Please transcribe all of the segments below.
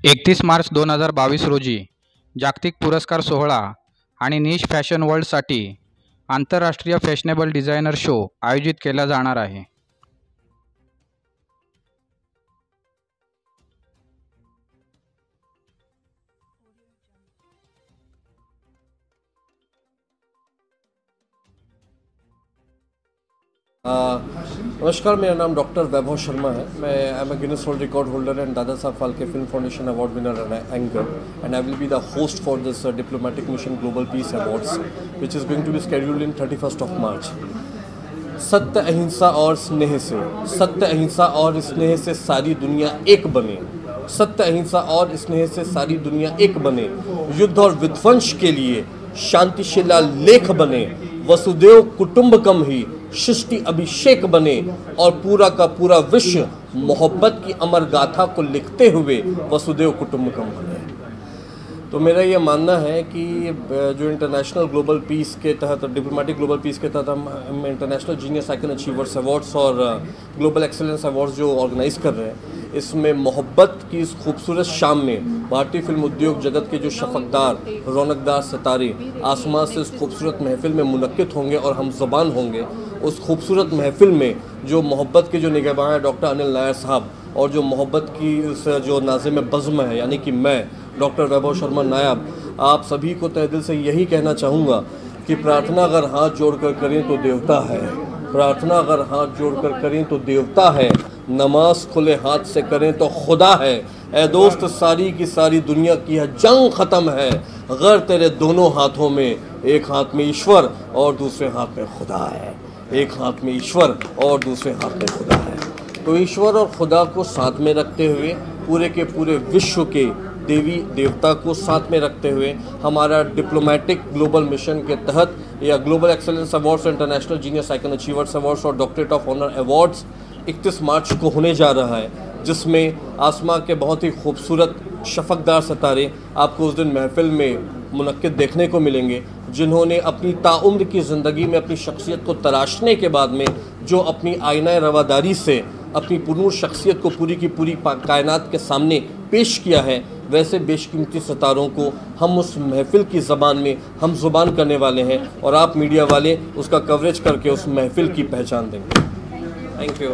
31 मार्च 2022 रोजी जागतिक पुरस्कार सोहळा आणि निश फॅशन वर्ल्डसाठी आंतरराष्ट्रीय फॅशनेबल डिझायनर शो आयोजित केला जाणार आहे। नमस्कार, मेरा नाम डॉक्टर वैभव शर्मा है। मैं am a Guinness world record holder and Dada Saheb Phalke film foundation award winner and anchor, and I will be the host for this diplomatic mission global peace awards which is going to be scheduled in 31 March. सत्य, अहिंसा और स्नेह से, सत्य, अहिंसा और स्नेह से सारी दुनिया एक बने। सत्य, अहिंसा और स्नेह से सारी दुनिया एक बने। युद्ध और विध्वंस के लिए शांतिशिला लेख बने। वसुदेव कुटुंबकम ही सृष्टि अभिषेक बने और पूरा का पूरा विश्व मोहब्बत की अमर गाथा को लिखते हुए वसुदेव कुटुंबकम बने। तो मेरा ये मानना है कि जो इंटरनेशनल ग्लोबल पीस के तहत, डिप्लोमेटिक ग्लोबल पीस के तहत हम international genius icon achievers awards और ग्लोबल एक्सेलेंस अवार्ड्स जो ऑर्गेनाइज कर रहे हैं, इसमें मोहब्बत की इस खूबसूरत शाम में भारतीय फिल्म उद्योग जगत के जो शफकदार, रौनकदार सितारे आसमां से इस खूबसूरत महफिल में मुनक्किद होंगे और हम ज़बान होंगे। उस खूबसूरत महफिल में जो मोहब्बत के जो निगहबान हैं डॉक्टर अनिल नायर साहब, और जो मोहब्बत की इस जो नाज़िम बज़्म है यानी कि मैं डॉक्टर वैभव शर्मा नायब, आप सभी को तहे दिल से यही कहना चाहूँगा कि प्रार्थना अगर हाथ जोड़कर करें तो देवता है। प्रार्थना अगर हाथ जोड़कर करें तो देवता है। नमाज खुले हाथ से करें तो खुदा है। ए दोस्त, सारी की सारी दुनिया की है जंग ख़त्म है। अगर तेरे दोनों हाथों में, एक हाथ में ईश्वर और दूसरे हाथ में खुदा है। एक हाथ में ईश्वर और दूसरे हाथ में खुदा है। तो ईश्वर और खुदा को साथ में रखते हुए, पूरे के पूरे विश्व के देवी देवता को साथ में रखते हुए, हमारा डिप्लोमेटिक ग्लोबल मिशन के तहत या global excellence awards, international genius icon achievers awards और डॉक्टरेट ऑफ ऑनर अवार्ड्स 31 मार्च को होने जा रहा है, जिसमें आसमां के बहुत ही खूबसूरत शफकदार सितारे आपको उस दिन महफिल में मुनक्किद देखने को मिलेंगे, जिन्होंने अपनी ताउम्र की ज़िंदगी में अपनी शख्सियत को तराशने के बाद में जो अपनी आईना रवादारी से अपनी पुरूर शख्सियत को पूरी की पूरी कायनात के सामने पेश किया है, वैसे बेशकीमती सितारों को हम उस महफिल की ज़बान में हम ज़ुबान करने वाले हैं और आप मीडिया वाले उसका कवरेज करके उस महफिल की पहचान देंगे। Thank you.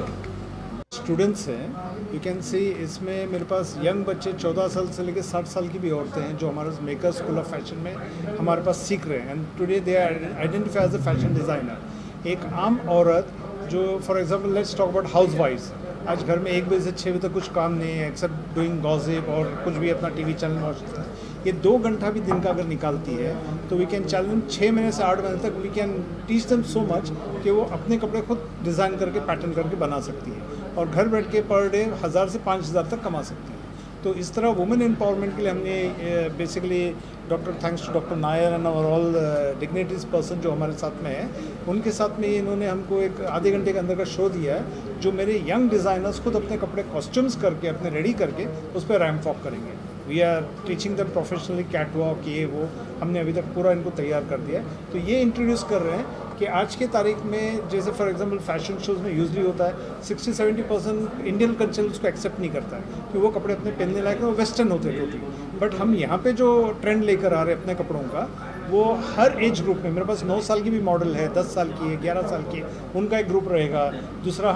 स्टूडेंट्स हैं, यू कैन सी इसमें मेरे पास यंग बच्चे 14 साल से लेकर 60 साल की भी औरतें हैं जो हमारे मेकर स्कूल ऑफ फैशन में हमारे पास सीख रहे हैं, and today they are identify as a fashion designer. एक आम औरत जो, for example let's talk about house wifes, आज घर में 1 बजे से 6 बजे तक कुछ काम नहीं है एक्सेप्ट डूइंग गॉसिप और कुछ भी अपना टीवी चैनल वॉच करता है। ये 2 घंटा भी दिन का अगर निकालती है तो वी कैन चैलेंज 6 महीने से 8 महीने तक we can teach them so much कि वो अपने कपड़े खुद डिज़ाइन करके पैटर्न करके बना सकती है और घर बैठ के पर डे 1000 से 5000 तक कमा सकती है। तो इस तरह वुमेन एम्पावरमेंट के लिए हमने basically thanks to doctor Nair and और ऑल डिग्निटीज पर्सन जो हमारे साथ में है, उनके साथ में इन्होंने हमको एक आधे घंटे के अंदर का शो दिया है जो मेरे यंग डिज़ाइनर्स खुद अपने कपड़े कॉस्ट्यूम्स करके अपने रेडी करके उस पर रैम्प वॉक करेंगे। We are teaching them professionally cat walk, ये वो हमने अभी तक पूरा इनको तैयार कर दिया है। तो ये इंट्रोड्यूस कर रहे हैं कि आज के तारीख में जैसे फॉर एग्जांपल फैशन शोज़ में यूजली होता है 60-70% इंडियन कल्चर उसको एक्सेप्ट नहीं करता है कि वो कपड़े अपने पहनने लायक वो वेस्टर्न होते हैं टोटली। बट हम यहाँ पे जो ट्रेंड लेकर आ रहे हैं अपने कपड़ों का, वो हर एज ग्रुप में, मेरे पास 9 साल की भी मॉडल है, 10 साल की है, 11 साल की है, उनका एक ग्रुप रहेगा। दूसरा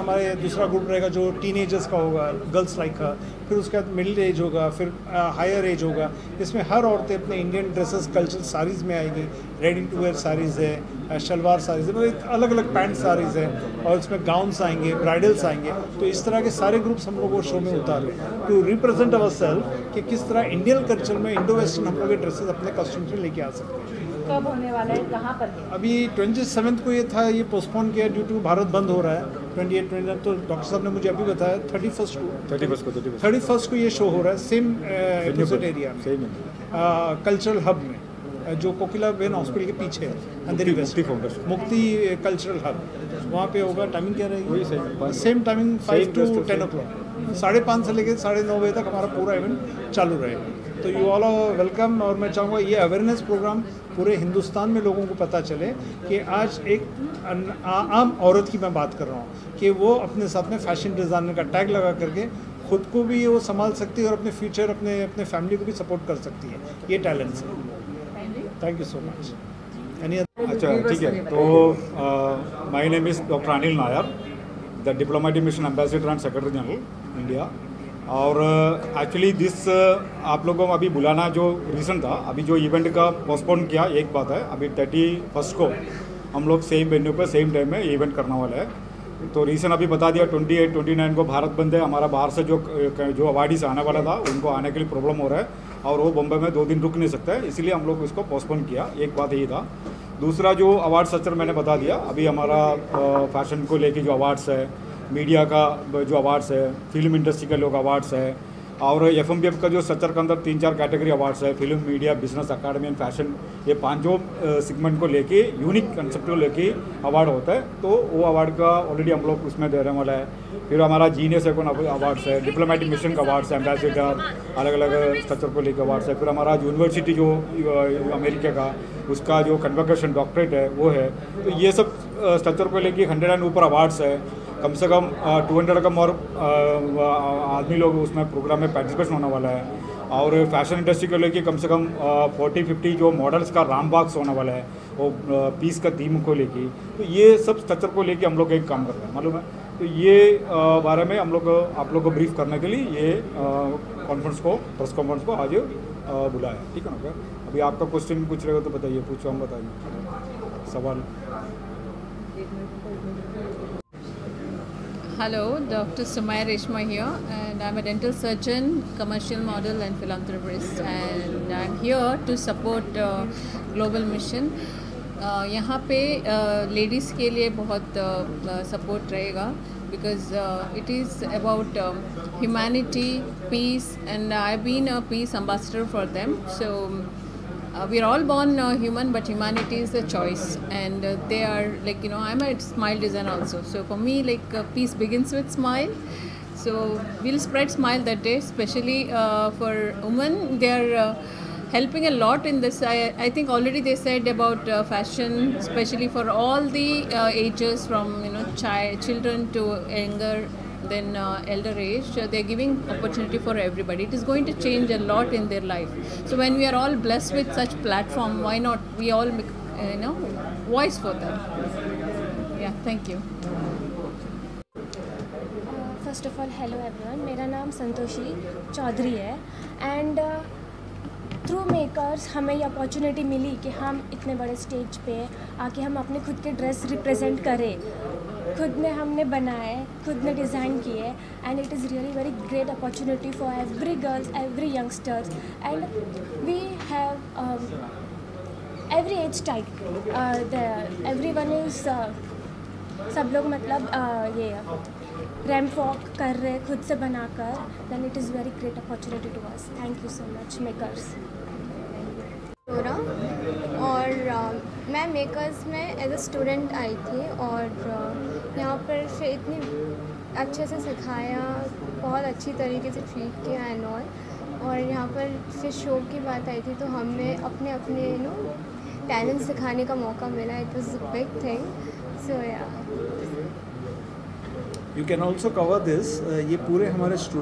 ग्रुप रहेगा जो टीनेजर्स का होगा, गर्ल्स लाइक का, फिर उसके बाद मिडिल एज होगा, फिर हायर एज होगा। इसमें हर औरतें अपने इंडियन ड्रेसेस कल्चरल साड़ीज़ में आएगी, रेडी टू वेयर साड़ीज़ है, शलवार साड़ीज़ है, मतलब अलग अलग पैंट साड़ीज़ है, और इसमें गाउन्स आएंगे, ब्राइडल्स आएंगे। तो इस तरह के सारे ग्रुप्स हम लोग वो शो में उतार रहे हैं टू रिप्रेजेंट अवर सेल्फ कि किस तरह इंडियन कल्चर में इंडो वेस्टर्न हम लोग ये ड्रेसेस अपने कॉस्ट्यूम्स में लेके आ सकते हैं। कब होने वाला है, कहाँ पर है? अभी 27 को ये था, ये पोस्टपोन किया ड्यू टू भारत बंद हो रहा है 28-29। तो डॉक्टर साहब ने मुझे अभी बताया 31 को ये शो हो रहा है सेम एपिसोड एरिया में, कल्चरल हब में जो कोकिला बेन हॉस्पिटल के पीछे है, अंधेरी वेस्ट मुक्ति कल्चरल हब, वहाँ पे होगा। टाइमिंग क्या रहेगी? सेम टाइमिंग 5 to 10 o'clock, 5:30 से लेकर 9:30 बजे तक हमारा पूरा इवेंट चालू रहेगा। तो यू ऑल आर वेलकम। और मैं चाहूँगा ये अवेयरनेस प्रोग्राम पूरे हिंदुस्तान में लोगों को पता चले कि आज एक आम औरत की मैं बात कर रहा हूँ कि वो अपने साथ में फैशन डिज़ाइनर का टैग लगा करके खुद को भी वो संभाल सकती है और अपने फ्यूचर अपने फैमिली को भी सपोर्ट कर सकती है, ये टैलेंट है। Thank you so much. अच्छा ठीक है, तो my name is doctor Anil Nair, the diplomatic mission ambassador and secretary general India. और एक्चुअली दिस आप लोगों को अभी बुलाना जो रीज़न था, अभी जो इवेंट का पोस्टपोन किया एक बात है, अभी 31 को हम लोग सेम वेन्यू पर सेम टाइम में इवेंट करने वाला है। तो रीज़न अभी बता दिया, 28, 29 को भारत बंद है, हमारा बाहर से जो अवार्डीज आने वाला था उनको आने के लिए प्रॉब्लम हो रहा है और वो बम्बई में 2 दिन रुक नहीं सकता है, इसलिए हम लोग इसको पोस्टपोन किया। एक बात यही था। दूसरा जो अवार्ड स्ट्रक्चर मैंने बता दिया, अभी हमारा फैशन को लेके जो अवार्ड्स है, मीडिया का जो अवार्ड्स है, फिल्म इंडस्ट्री के लोग अवार्ड्स है, और FMBF का जो स्ट्रक्चर के अंदर 3-4 कैटेगरी अवार्ड्स है, film, media, business, academy and fashion, ये 5 सेगमेंट को लेके यूनिक कंसेप्ट को लेके अवार्ड होता है। तो वो अवार्ड का ऑलरेडी हम लोग उसमें दे रहे वाला है। फिर हमारा जीनियस इकोन अवार्ड्स है, डिप्लोमेटिक मिशन का अवार्ड्स है, एम्बेसडर, अलग अलग स्ट्रक्चर को लेकर अवार्ड्स है। फिर हमारा यूनिवर्सिटी जो अमेरिका का उसका जो कन्वोकेशन डॉक्टरेट है वो है। तो ये सब स्ट्रक्चर को लेके 100 एंड ऊपर अवार्ड्स है, कम से कम 200 कम और आदमी लोग उसमें प्रोग्राम में पार्टिसिपेशन होने वाला है। और फैशन इंडस्ट्री को लेके कम से कम 40-50 जो मॉडल्स का राम बाक्स होने वाला है, वो पीस का थीम को लेके। तो ये सब स्ट्रक्चर को लेके हम लोग एक काम कर रहे हैं, मालूम है। तो ये बारे में हम लोग आप लोग को ब्रीफ करने के लिए ये कॉन्फ्रेंस को, प्रेस कॉन्फ्रेंस को आज बुलाया, ठीक है ना। क्या अभी आपका क्वेश्चन कुछ रहेगा तो बताइए, पूछो, हम बताइए सवाल। Hello, Dr. Sumaya Reshma here, and I'm a dental surgeon, commercial model and philanthropist, and I'm here to support Global Mission. यहाँ पे लेडीज़ के लिए बहुत सपोर्ट रहेगा, because it is about humanity, peace, and I've been a peace ambassador for them. So we are all born human, but humanity is a choice, and they are like, I'm a smile designer also. So for me, like peace begins with smile. So we'll spread smile that day, especially for women. They are helping a lot in this. I think already they said about fashion, especially for all the ages from children to younger, then elder age. They're giving opportunity for everybody. It is going to change a lot in their life. So when we are all blessed with such platform, why not we all make, voice for them. Yeah, thank you. First of all hello everyone, मेरा नाम संतोषी चौधरी है, and through makers हमें ये opportunity मिली कि हम इतने बड़े stage पे आके हम अपने खुद के ड्रेस रिप्रेजेंट करें। खुद ने हमने बनाए, खुद ने डिज़ाइन किए, and it is really very great opportunity for every girls, every youngsters, and we have every age type, everyone is, सब लोग मतलब ये रैम्प वॉक कर रहे खुद से बनाकर, then it is very great opportunity to us. Thank you so much makers. और मैं मेकर्स में एज अ स्टूडेंट आई थी, और यहाँ पर फिर इतनी अच्छे से सिखाया, बहुत अच्छी तरीके से ट्रीट किया एंड ऑल। और यहाँ पर फिर शो की बात आई थी, तो हमें अपने अपने टैलेंट सिखाने का मौका मिला। It was a big thing, so yeah. You can also cover this, ये पूरे हमारे स्टूडेंट